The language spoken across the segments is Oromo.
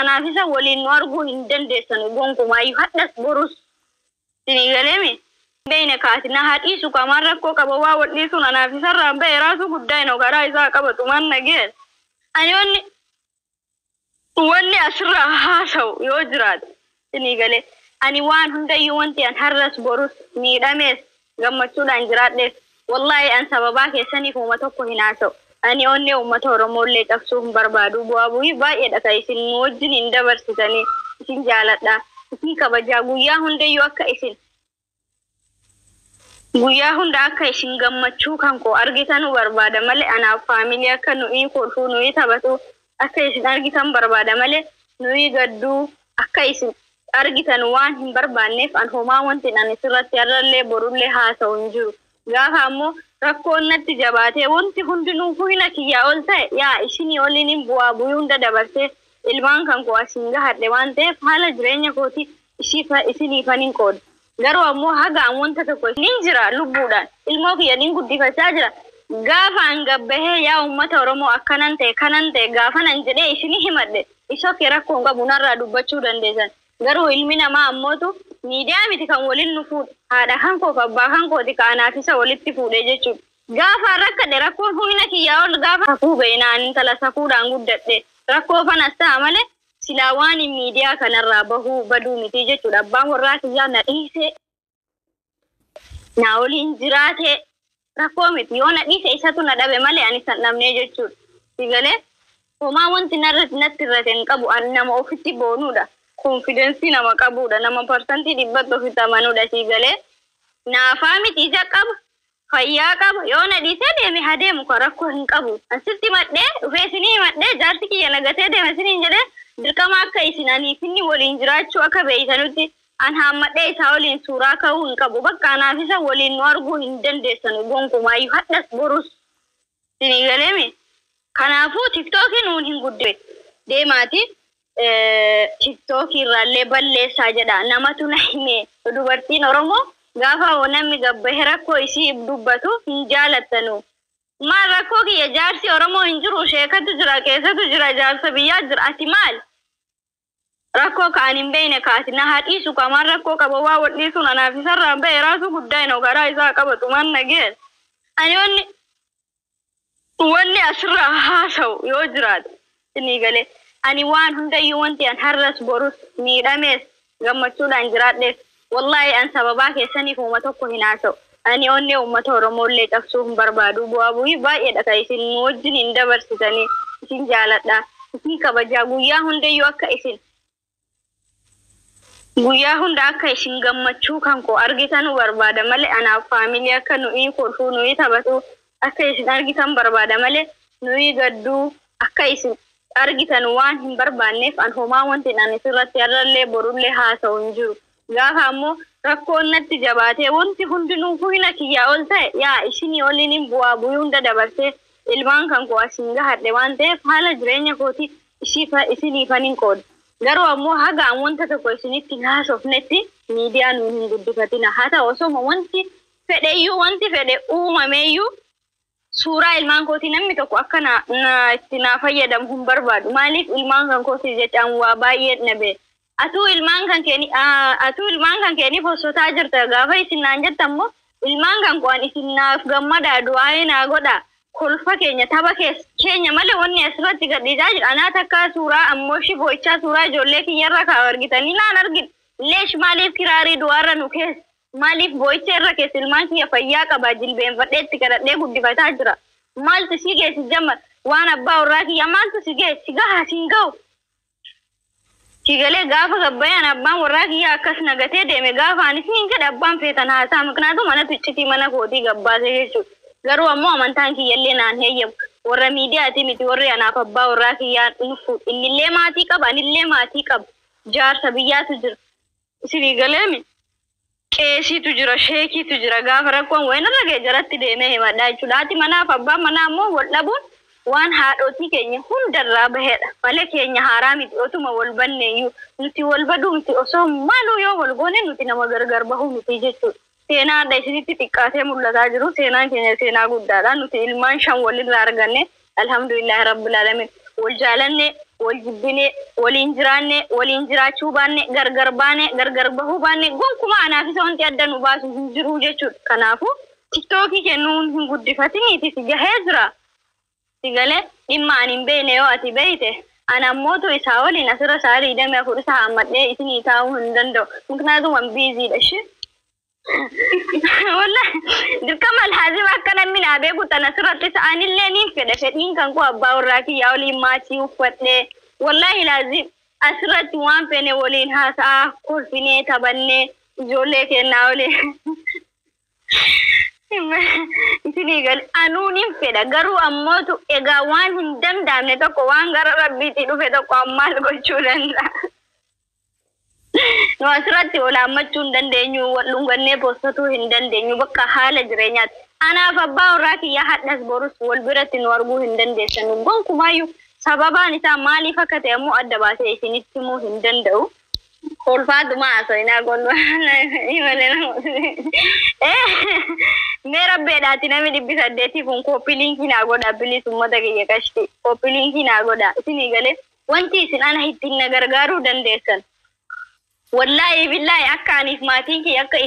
أنا في سوالين نارجو هندن دسنو بونكو ما يحدث بروس تنيجلمي بين كاتنا هاتي سو كمان ركو كبوا وديسو أنا في سر بيراسو قدينو كرا إذا كبتو من نجيل أنا وني أسرع هاسو يوجراد تنيجلي أنا وان هندا يوانتي أن هرس بروس ميرامس gammachuun jiraadheef wallahi an sababa keessanii kuma tokko hinaaso ani onne ummata oromollee qabsuuf barbaadu bu'aa bu'ii baay'eedha kan isin wajjin hin dabarsitanii isin jaaladha isin kabajaa guyyaa hundayyuu akka isin guyyaa hunda akka isin gammachuu kan koo argitan barbaada malee anaaf faamilii akka nuyi kolfuu nuyi taphatu akka isin argitan barbaada malee nuyi gadduu akka isin argitan waan hin barbaanneef an homaa wanti nan isirratti yarrallee borullee haasa'u hin jiru gaafa ammoo rakkoon natti jabaatee wanti hundinuu fuhina kiyyaa ol ta'e yaa isinii oliin bu'aa bu'ii hunda dabarsee ilmaan kan koo asiin gahadhe waan ta'eef haala jireenya kooti isiniifan hin qooda garuu ammoo haga an wanta tokko nin jira lubbuudhaan ilmoo kiyya nin guddifachaa jira gaafa an gabbahee yaa ummata oromoo akkanan ta'e kanan ta'e gaafa nan jedhee isinii himadhe isa kee rakkoon qabu narraa dubbachuu dandeessan garuu ilmi namaa ammootu miidiyaa miti kan waliin nu fuudhe haadha kan koo abbaa kan kooti kaanaaf isa walitti fuudhee jechuudha gaafa rakkadhe rakkoon humna kiyyaa ol gaafa fuudhee naan intala safuudhaan guddadhe rakkoo fanas ta'a malee silaa waan miidiyaa kanarraa bahuu baduu miti jechuudha abbaan warraa kiyyaa na dhiise na waliin jiraate rakkoo miti yoo na dhiise isatu na dhabe malee ani san dhabnee jechuudha sigalee homaa wanti natti irratti hin qabu an nama ofitti boonuudha confidence nama qabuudha nama percentage dhibbaatti ofitti amanuudha sigalee naafaa miti isa qaba fayyaa qaba yoo na dhiisee deeme hadeemu ka rakkoo hin qabu asitti madhee dhufee isinii madhee jaarti kiyya nagatee deeme isiniin jedhee dirqama akka isin aniif inni waliin jiraachuu akka beeysanutti an hammadhee isaa waliin suuraa ka'uu hin qabu bakka anaaf isa waliin nu arguu hin dandeessanu gonkumaayyuu hadhas borus siniigaleemi kanaafuu tiktookiin nuun hin guddee deemaati TikTok irraallee balleessaa jedha namatu na hime dubartiin Oromoo gaafa namni gabbahee rakkoo isii dubbatu hin jaalattanu maal rakkoo kiyya jaarsi Oromoo hin jiru sheekatu jira keessatu jira jaarsa biyyaa jira ati maal rakkoo kaan hin beekne kaati na haadhiisu kamaan rakkoo qaba waa wadhiisuun anaaf isarraan bahee raasuu guddaa hin ogaraa isaa qabatu man nageen ani wanni asirraa haasa'u yoo jiraate inni galee ani waan hundayyuu wanti an har'as borus miidhamees gammachuudhaan jiraadheef wallahi an sababaa keessaniif uma tokko hin haasa'u ani onne ummata oromollee qabsuuf barbaadu bu'aa bu'ii baay'eedha kan isin wajjin hin dabarsitanii isin jaaladha isin kabajaa guyyaa hundayyuu akka isin guyyaa hunda akka isin gammachuu kan koo argitan barbaada malee anaaf faamilii akka nuyi kolfuu nuyi taphatu akka isin argitan barbaada malee nuyi gadduu akka isin argitan waan hin barbaanneef an homaa wanti nan isirratti yarrallee borullee haasa'u hin jiru gaafa ammoo rakkoon natti jabaatee wanti hundinuu fuhina kiyyaa ol ta'e yaa isinii oliin bu'aa bu'ii hunda dabarsee ilmaan kan koo asiin gahadhe waan ta'eef haala jireenya kooti isiniifan hin qooda garuu ammoo haga an wanta tokko isinitti haasofnetti miidiyaa nuun hin guddifatina haa ta'u osoo wanti fedheyyuu wanti fedhe uumameeyyuu suuraa ilmaan kooti namni tokko akka itti naa fayyadamu hin barbaadu maaliif ilmaan kan kooti jechaan waa baay'ee nabe atuu ilmaan kan keeniif hossotaa jirta gaafa isin naan jettammoo ilmaan kan koon isin naaf gammadaa du'aa'ee naa godha kolfa keenya tapha keenya malee wanni asirratti gadhiisaa jira anaa takka suuraa ammoo shiboo'ichaa suuraa ijoollee kiyyarra kaa argitanii naan argin leesh maaliif kiraarii du'aarra nu keessa maaliif boo'icha irra keessa ilmaan kiyya fayyaa qaba jilbeenfadheetti kadhadhee guddifataa jira maaltu si geessi jamma waan abbaa warraa kiyya maaltu si geessi gahaa siin ga'u sigalee gaafa gabbayaan abbaan warraa kiyya akkas nagatee deeme gaafa anis niin jedhe abbaan feetan haasaa maqnaatu mana tuccitii mana kootii gabbaase jechuudha garuu ammoo amantaan kiyyallee naan heeyyamu warra miidiyaati miti warri anaaf abbaa warraa kiyyaa dhufu innillee maatii qaba anillee maatii qaba jaarsa biyyaatu jira sigalee qeesiitu jira sheekiitu jira gaafa rakkoon wayinarra gee jaratti deemee himadhaa jechuudha ati manaaf abbaan manaa ammoo wal dhabuun waan haadhotii keenya hundarraa baheedha malee keenya haaraa miti otuma wal banneeyyuu nuti wal baduu miti osoo maaluu yoo wal goone nuti nama gargar bahuu miti jechuudha seenaadha isinitti xiqqaatee mul'ataa jiru seenaan keenya seenaa guddaadha nuti ilmaan shan walirraa arganne alhamdulillahi rabbil alamin wal jaalanne والجبنة والإنجرانة والإنجراتشو بانة غرغر بانة غرغر بهو بانة قوم كما أنا في سوانتي أدن وباسو هنجرو جيشو كنافو تيكتوكي كنون هنقود فتني تسجهزرا تقالي إما أن بيني وأتي بيته أنا موتو إساولي نصر ساري دمي فرسا عمد إسني تاو هندندو ممكن هذا من بيزي لشي والله كمال حازم أكنا من أبيكو تنصر تسعاني اللي نفيد شدين كانكو أبا وراكي ياولي ماتي وفتلي والله لازم أسرت وان فيني ولين هاسا كل فيني تبني جولي كناولي Isini gal anu nim feda garu ammotu ega wan hindam damne to ko wan gar rabbi ti du feda ko amal go chulanda no asrati wala macun dan de nyu lunganne postatu hindan de nyu bakka hala jirenyat ana fa bawraki ya haddas borus wal biratin wargu hindan de sanu gon kumayu sababa ni ta mali fakate mu addaba sai isini timu hindan daw kol fadu ma so ina gon imale Mera beda tina mi dibisa deti fun copy link na goda bilis ummata ke yakashti copy link na goda sini gale wanti sin ana hitin na gargaru dan desan wallahi billahi akani matinki yakka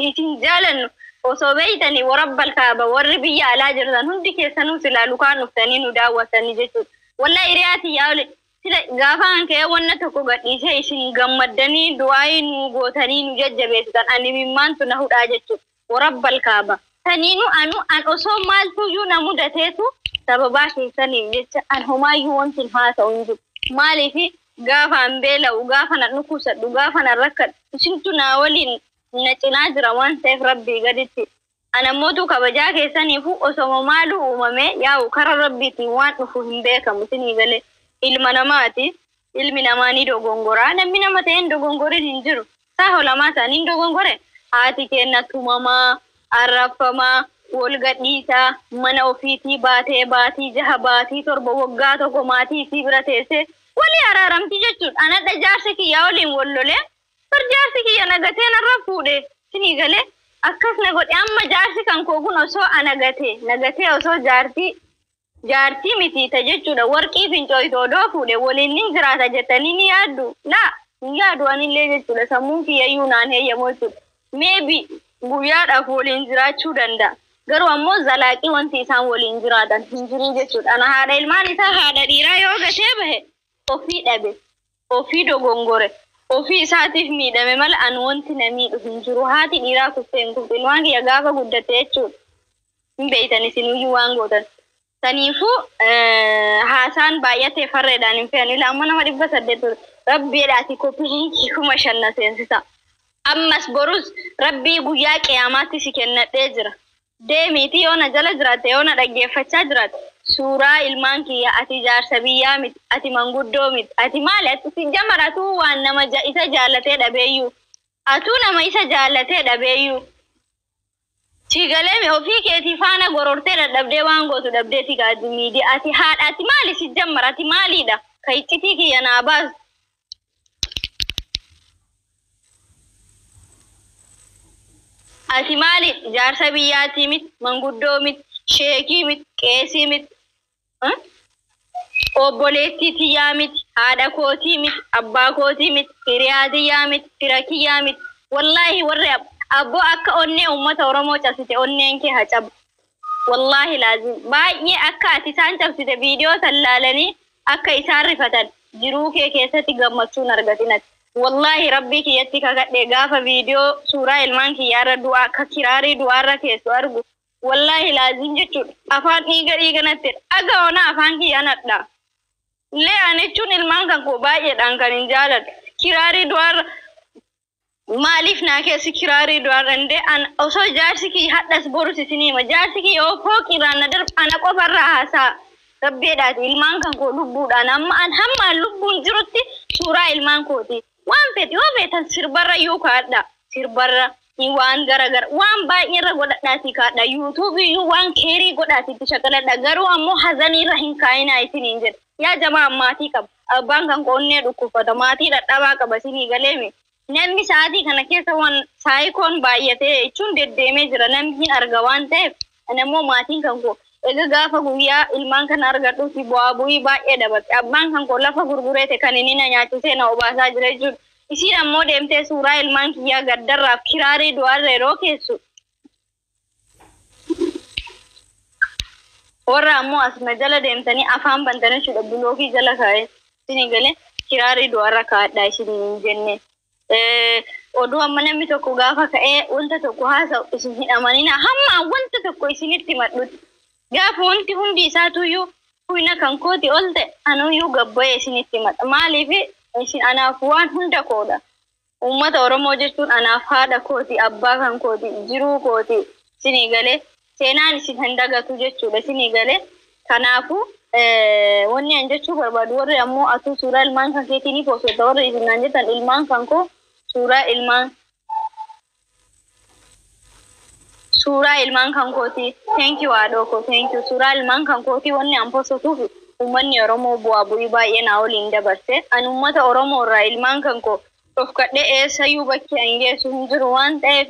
isin jalan o so beitani wa rabbal kaaba warbi ya ala jirdan hundi ke sanu silalu kanu taninu dawatani jetu wallahi riyati yawle sila gafan ke wonna to ko gadi sai isin gammadani duai nu gotani nu jajjabe tan animi mantu na huda jetu wa rabbal kaaba taninu anu an oso maltu yuna mudatetu sababa shi sani bicha an huma yuwantin hasa unju malifi gafa ambela ugafa na nukusa dugafa na rakat shintuna walin na tinajira wan sayf rabbi gaditi ana motu kabaja ke sani fu oso malu umame ya ukara rabbi ti wan fu himbeka mutini gale ilmana mati ilmina mani do gongora na mina mate endo gongore ninjiru sahola mata nindo gongore ati kenna tumama arrafama wolgadisa mana ofiti bati jahabati torbo woggato ko mati sibratese wali araramti jechu anada jarse ki yawlin wollole tor jarse ki yanagate na rafude sini gale akkas na godi amma jarse kan ko guno so anagate nagate so jarti miti ta jechu da warqi fincoy to do fude wolin nin grata jetani ni yadu la yadu ani leje tula samunki yayuna ne yamotu maybe guya da folin jirachu danda garu ammo zalaki wanti san wolin jiradan hinjiri jechu ana hada ilmani ta hada dira yoga tebe ofi dabe ofi do gongore ofi satif mi dabe mal an wanti na mi hinjiru hati dira ku sen ku ilwangi ya gafa guddate jechu mbe itani sinu yuwango tan tanifu hasan bayate farre danin fe ani la mana madi basadde rabbi dati ko pinki kuma shanna sensisa ammas borus rabbi guya qiyamati sikenna dejira demiti yona jala jirate yona daggeeffacha jirate sura ilmanki ya ati jarsabiya mit ati manguddo mit ati malat si jamaratu wan nama isa jalate dabeyu atuna ma isa jalate dabeyu Cigaleme ofi ke tifana gororte da dabde wango to dabde tiga dumidi ati had ati mali si jammar ati mali da kai titiki yana bas ati mali jarsabiyati mit manguddo mit sheki mit kesi mit oboleti tiyamit hada koti mit abba koti mit firiyadiya mit firakiya mit wallahi warra Abu akka onne ummata oromo chasite onne enke hachab wallahi lazim baay'ee akka ati san chasite video tallalani akka isaan rifatan jiruu kee keessatti gammachuun argatinat wallahi rabbi kiyatti kagadhe gaafa video suuraa ilmaan kiyyaarra du'a akka kiraarii du'aarra keessu argu wallahi lazim jechuudha afaan dhiiganatti aga ona afaan kiyyanadha lee anechuun ilmaan kan koo baay'eedhaan kan hin jaaladhu kiraarii du'aarra Malif na ke sikirari duarande an oso jarsiki haddas borusi sinima jarsiki o foki ranna dar ana qofarra hasa rabbe da ilman kan ko lubbudan amma an hamma lubbun jirutti sura ilman ko ti wan feti o betan sirbarra yu ka da sirbarra ni wan garagar wan ba ira godda ti ka da youtube yu wan keri godda ti shakala da garu ammo hazani rahin kaina isini nje ya jama'a mati ka bangan ko ne du ko fada mati da dawa ka basini galeme Namni saati kana keessa wan saayikoon baay'ate jechuun deddeemee jira namni arga waan ta'eef nammoo maatiin kan koo ega gaafa guyyaa ilmaan kan argadhuuti bu'aa bu'ii baay'ee dabarte abbaan kan koo lafa gurgureete kan inni na nyaachisee na obaasaa jira jechuudha. Isiin ammoo deemtee suuraa ilmaan kiyyaa gaddarraaf kiraarii du'aarra yeroo keessu warra ammoo asuma jala deemtanii afaan bantanii jechuudha bulookii jala kaa'ee isin galee kiraarii du'aarra kaa'adhaa isin hin jenne. Oduu amma namni tokko gaafa ka'ee wanta tokko haasa'u isin hin amanina hamma wanta tokko isinitti madhutti. Gaafa wanti hundi isaatuyyuu huyna kan kooti ol ta'e anuyyuu gabbayee isinitti madha. Maaliif isin anaaf waan hunda koodha. Uummata Oromoo jechuun anaaf haadha kooti, abbaa kan kooti, jiruu kooti isinii galee seenaan isin hin dagatu jechuudha isinii galee. Kanaafuu wanni an jechuu barbaadu warri ammoo atuu suuraa ilmaan kan keetii ni poostota warri isin naan jettan ilmaan kan koo suuraa ilmaan kan kooti. Thank you Adoko, thank you. Suuraa ilmaan kan kooti wanni an poostotuuf uummanni Oromoo bu'aa bu'ii baay'ee na waliin dabarse. An uummata Oromoo irraa ilmaan kan koo dhofkadhee eessayyuu bakki an geessu hin jiru waan ta'eef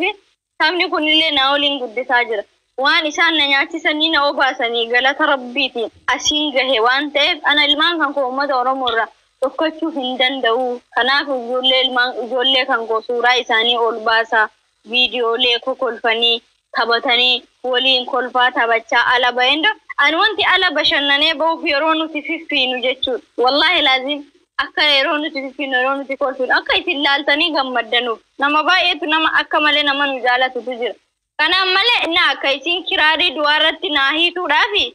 sabni kunillee na waliin guddisaa jira. Waan isaan na nyaachisanii na obaasanii galata rabbiitiin asiin gahe waan ta'eef ana ilmaan kan koo uummata Oromoo irraa dhokachuu hin danda'u. Kanaaf ijoollee kan koo suuraa isaanii ol baasa, viidiyoolee kokolfanii taphatanii waliin kolfaa taphachaa ala bahenda an wanti ala bashannanee bahuuf yeroo nuti fiffiinu jechuudha. Wallahi laazim akka yeroo nuti fiffiinu yeroo nuti kolfinu akka isin laaltanii gammaddanuuf nama baay'eetu nama akka malee nama nu jaalatutu jira. Kanaan malee inni akka isin kiraarii du'aarratti naa hiituudhaafi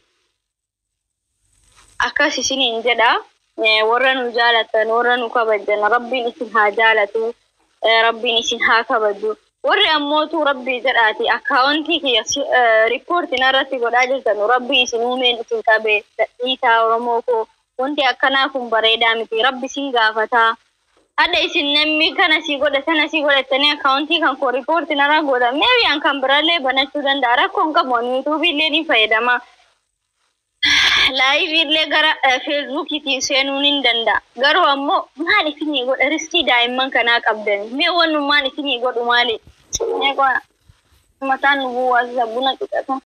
akkas isiniin jedha. Warra nu jaalatan warra nu kabajan rabbiin isin haa jaalatu, rabbiin isin haa kabaju. Warri ammootu rabbii jedhaati akkaawuntii kiyya riippoortiin irratti godhaa jirtan rabbii isin uumeen isin qabe dhiitaa Oromoo koo wanti akkanaa kun bareedaa miti rabbi isin gaafataa. Hadda isin namni kana si godha sana si godhatanii akkaawuntii kan koo riippoortiin irra godha meebi an kan biraallee banachuu danda'a rakkoon qabu yuutuubiillee ni fayyadama. Live illee gara Facebookiitiin seenuun hin danda'a. Garuu ammoo maal isinii godha riskii daa'imman kanaa qabdan. Mee wannummaan isinii godhu maali? Mataan nu bu'uura buna qixatu.